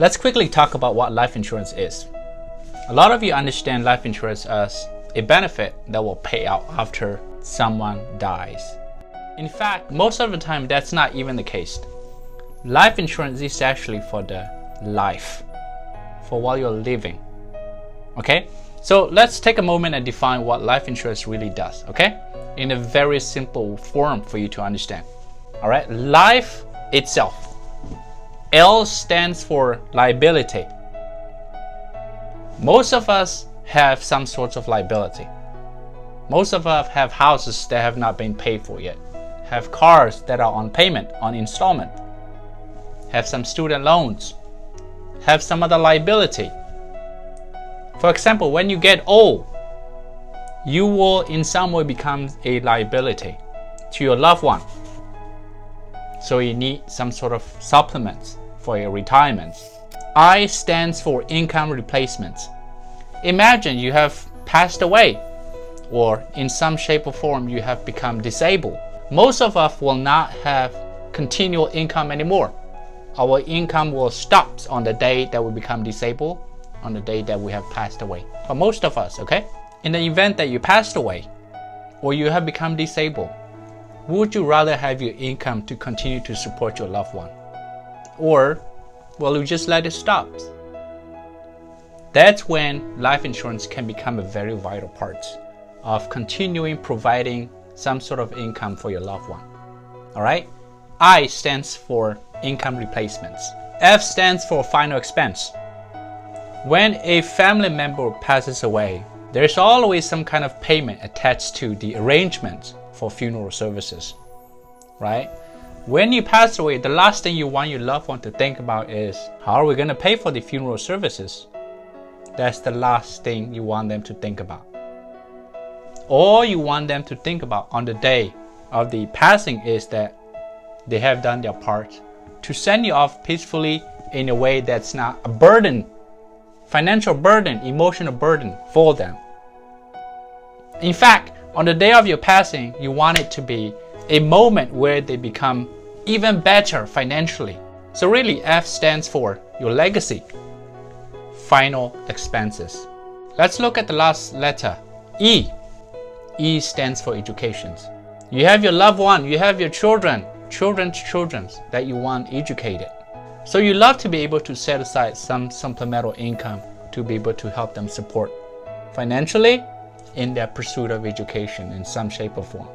Let's quickly talk about what life insurance is. A lot of you understand life insurance as a benefit that will pay out after someone dies. In fact, most of the time that's not even the case. Life insurance is actually for the life, for while you're living. Okay? So let's take a moment and define what life insurance really does, okay? In a very simple form for you to understand. Alright, life itself. L stands for liability. Most of us have some sorts of liability. Most of us have houses that have not been paid for yet, have cars that are on payment, on installment, have some student loans, have some other liability. For example, when you get old, you will in some way become a liability to your loved one. So you need some sort of supplements for your retirement. I stands for income replacement. Imagine you have passed away, or in some shape or form you have become disabled. Most of us will not have continual income anymore. Our income will stop on the day that we become disabled, on the day that we have passed away. For most of us, okay? In the event that you passed away, or you have become disabled, would you rather have your income to continue to support your loved one? Or will you just let it stop? That's when life insurance can become a very vital part of continuing providing some sort of income for your loved one. Alright? I stands for income replacements. F stands for final expense. When a family member passes away, there's always some kind of payment attached to the arrangement for funeral services, right? When you pass away, the last thing you want your loved one to think about is, how are we going to pay for the funeral services? That's the last thing you want them to think about. All you want them to think about on the day of the passing is that they have done their part to send you off peacefully in a way that's not a burden, financial burden, emotional burden for them. In fact, on the day of your passing, you want it to be a moment where they become even better financially. So really, F stands for your legacy, final expenses. Let's look at the last letter, E. E stands for education. You have your loved one, you have your children's children that you want educated. So you love to be able to set aside some supplemental income to be able to help them support financially in their pursuit of education in some shape or form.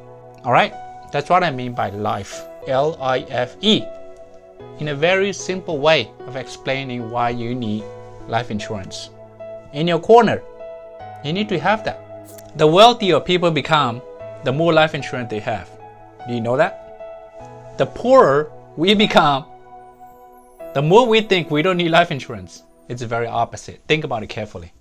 Alright, that's what I mean by life, L-I-F-E, in a very simple way of explaining why you need life insurance. In your corner, you need to have that. The wealthier people become, the more life insurance they have. Do you know that? The poorer we become, the more we think we don't need life insurance. It's the very opposite. Think about it carefully.